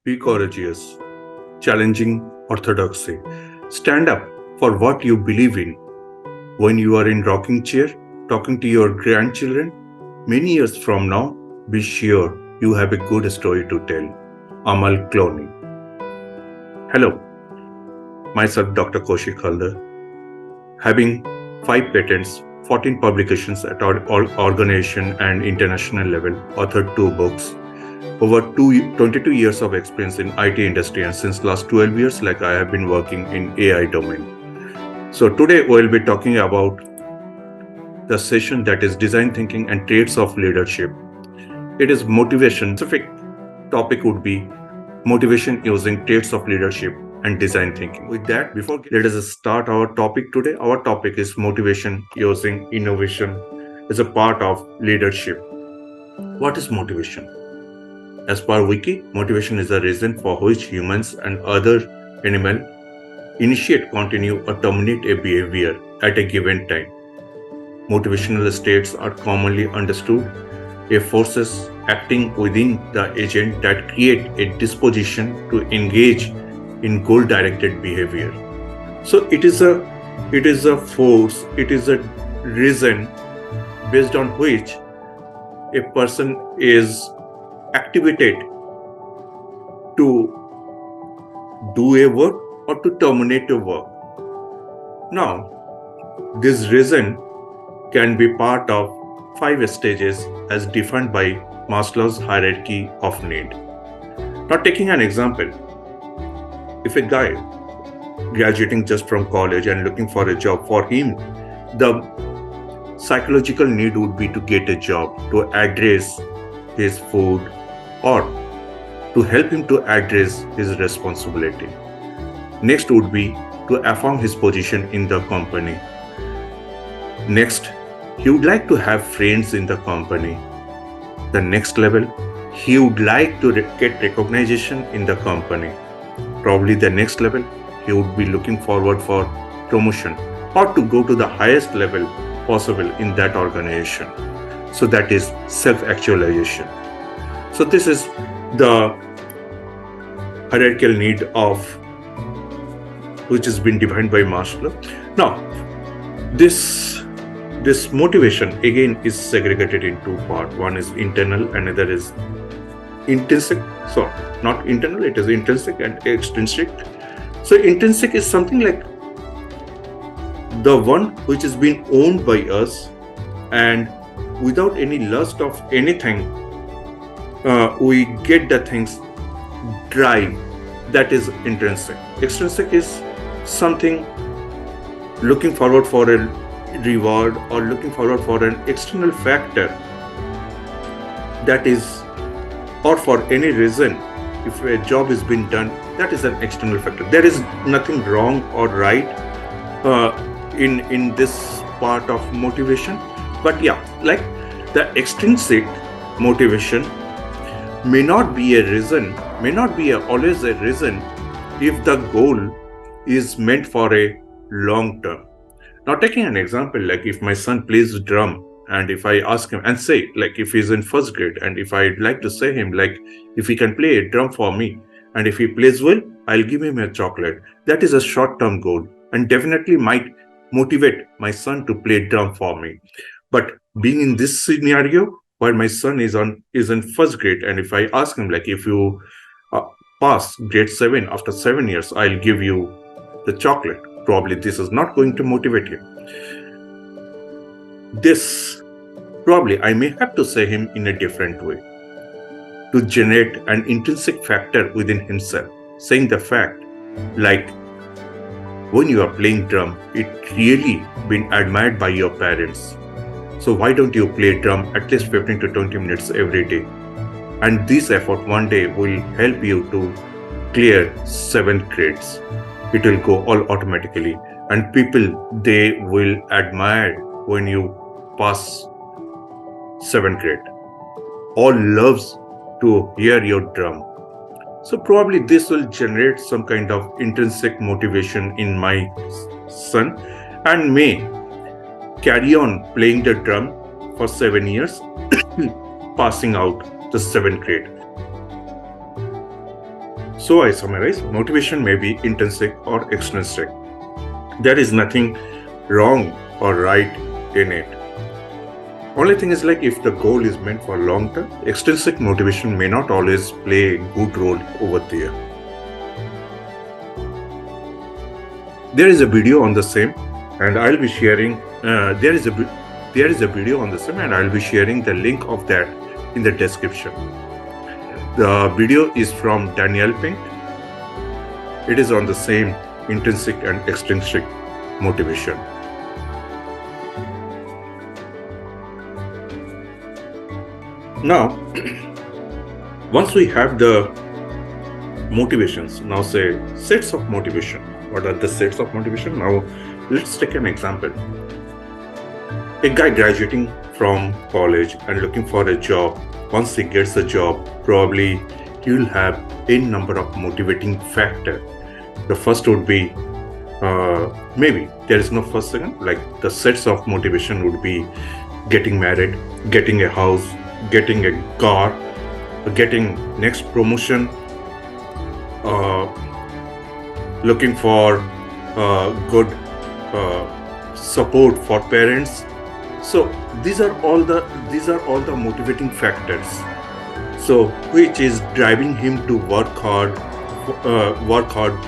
Be courageous, challenging orthodoxy. Stand up for what you believe in. When you are in rocking chair, talking to your grandchildren, many years from now, be sure you have a good story to tell. Amal Clooney. Hello, myself Dr. Kaushik Halder, having 5 patents, 14 publications at our organization and international level, authored 2 books, over 22 years of experience in IT industry, and since last 12 years, I have been working in AI domain. So today we'll be talking about the session that is design thinking and traits of leadership. It is motivation. Specific topic would be motivation using traits of leadership and design thinking. With that, let us start our topic today. Our topic is motivation using innovation as a part of leadership. What is motivation? As per Wiki, motivation is a reason for which humans and other animals initiate, continue, or terminate a behavior at a given time. Motivational states are commonly understood as forces acting within the agent that create a disposition to engage in goal-directed behavior. So it is a force, it is a reason based on which a person is activated to do a work or to terminate a work. Now, this reason can be part of 5 stages as defined by Maslow's hierarchy of need. Now, taking an example, if a guy graduating just from college and looking for a job, for him, the psychological need would be to get a job, to address his food, or to help him to address his responsibility. Next would be to affirm his position in the company. Next, he would like to have friends in the company. The next level, he would like to get recognition in the company. Probably the next level, he would be looking forward for promotion or to go to the highest level possible in that organization. So that is self-actualization. So this is the hierarchical need of which has been defined by Maslow. Now, this motivation again is segregated in 2 parts. One is internal, another is intrinsic. So not internal, it is intrinsic and extrinsic. So intrinsic is something like the one which is being owned by us, and without any lust of anything, we get the things drive. That is intrinsic. Extrinsic is something looking forward for a reward or looking forward for an external factor, that is, or for any reason. If a job is being done, that is an external factor. There is nothing wrong or right in this part of motivation. But the extrinsic motivation may not be a reason, may not be always a reason if the goal is meant for a long term. Now, taking an example, like if my son plays drum, and if I ask him and say, if he's in first grade, and if I'd like to say him, if he can play a drum for me, and if he plays well, I'll give him a chocolate. That is a short-term goal, and definitely might motivate my son to play drum for me. But being in this scenario, while my son is in first grade, and if I ask him, if you pass grade 7 after 7 years, I'll give you the chocolate. Probably this is not going to motivate him. This, probably I may have to say him in a different way to generate an intrinsic factor within himself, saying the fact, when you are playing drum, it really been admired by your parents. So why don't you play drum at least 15 to 20 minutes every day? And this effort one day will help you to clear 7 grades. It will go all automatically, and people, they will admire when you pass 7th grade. All loves to hear your drum. So probably this will generate some kind of intrinsic motivation in my son, and may carry on playing the drum for 7 years, passing out the 7th grade. So I summarize, motivation may be intrinsic or extrinsic. There is nothing wrong or right in it. Only thing is like if the goal is meant for long term, extrinsic motivation may not always play a good role over there. There is a video on the same, and I'll be sharing. There is a video on the same, and I'll be sharing the link of that in the description. The video is from Daniel Pink. It is on the same intrinsic and extrinsic motivation. Now, once we have the motivations, now say sets of motivation. What are the sets of motivation? Now, let's take an example. A guy graduating from college and looking for a job. Once he gets a job, probably he will have a number of motivating factors. The first would be, maybe there is no first second, like the sets of motivation would be getting married, getting a house, getting a car, getting next promotion, looking for good support for parents. So these are all the motivating factors. So which is driving him to work hard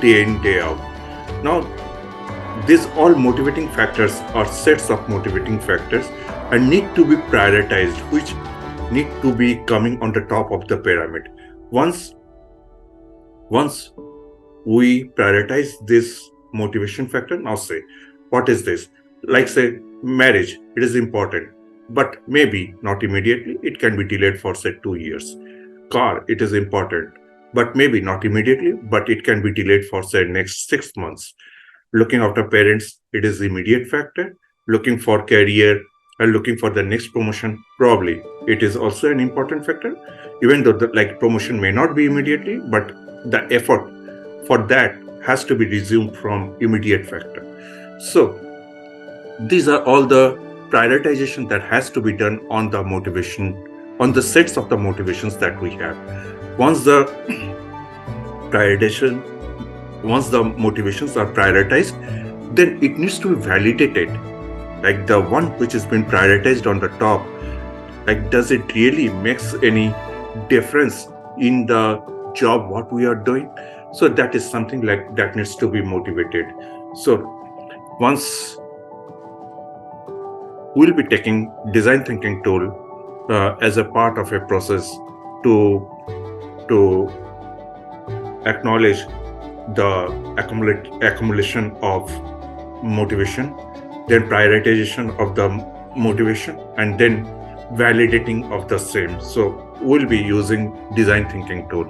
day in day out. Now these all motivating factors are sets of motivating factors and need to be prioritized, which need to be coming on the top of the pyramid. Once we prioritize this motivation factor, now say, what is this? Like say marriage, it is important, but maybe not immediately. It can be delayed for say 2 years. Car, it is important, but maybe not immediately, but it can be delayed for say next 6 months. Looking after parents, it is immediate factor. Looking for career and looking for the next promotion, probably it is also an important factor, even though the promotion may not be immediately, but the effort for that has to be resumed from immediate factor. So these are all the prioritization that has to be done on the motivation, on the sets of the motivations that we have. Once the motivations are prioritized, then it needs to be validated. Like the one which has been prioritized on the top, like does it really makes any difference in the job what we are doing? So that is something like that needs to be motivated. So once we'll be taking design thinking tool as a part of a process to acknowledge the accumulation of motivation, then prioritization of the motivation, and then validating of the same. So we'll be using design thinking tool.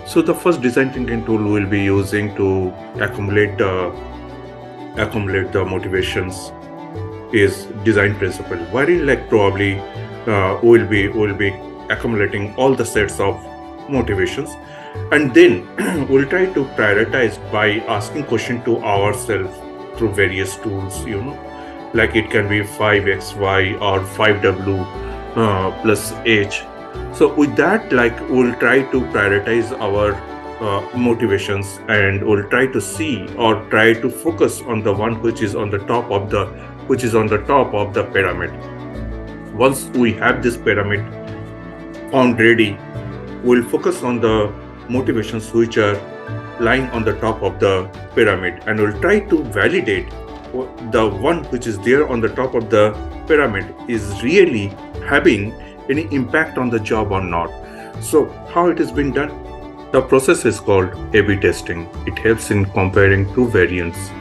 So the first design thinking tool we'll be using to accumulate the motivations is design principle, wherein probably we'll be accumulating all the sets of motivations, and then we'll try to prioritize by asking question to ourselves through various tools, like it can be 5xy or 5w plus h. So with that, we'll try to prioritize our motivations, and we'll try to see or try to focus on the one which is on the top of the pyramid. Once we have this pyramid found ready, we'll focus on the motivations which are lying on the top of the pyramid, and we'll try to validate the one which is there on the top of the pyramid is really having any impact on the job or not. So how it has been done? The process is called A/B testing. It helps in comparing two variants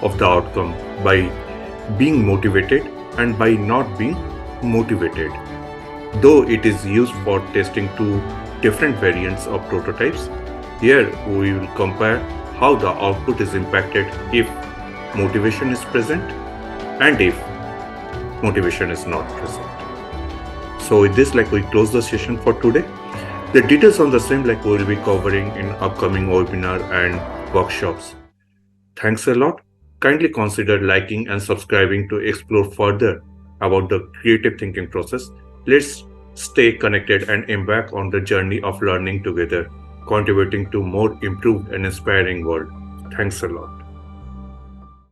of the outcome by being motivated and by not being motivated. Though it is used for testing two different variants of prototypes, here we will compare how the output is impacted if motivation is present and if motivation is not present. So with this, we close the session for today. The details on the same we will be covering in upcoming webinar and workshops. Thanks a lot. Kindly consider liking and subscribing to explore further about the creative thinking process. Let's stay connected and embark on the journey of learning together. contributing to more improved and inspiring world. Thanks a lot.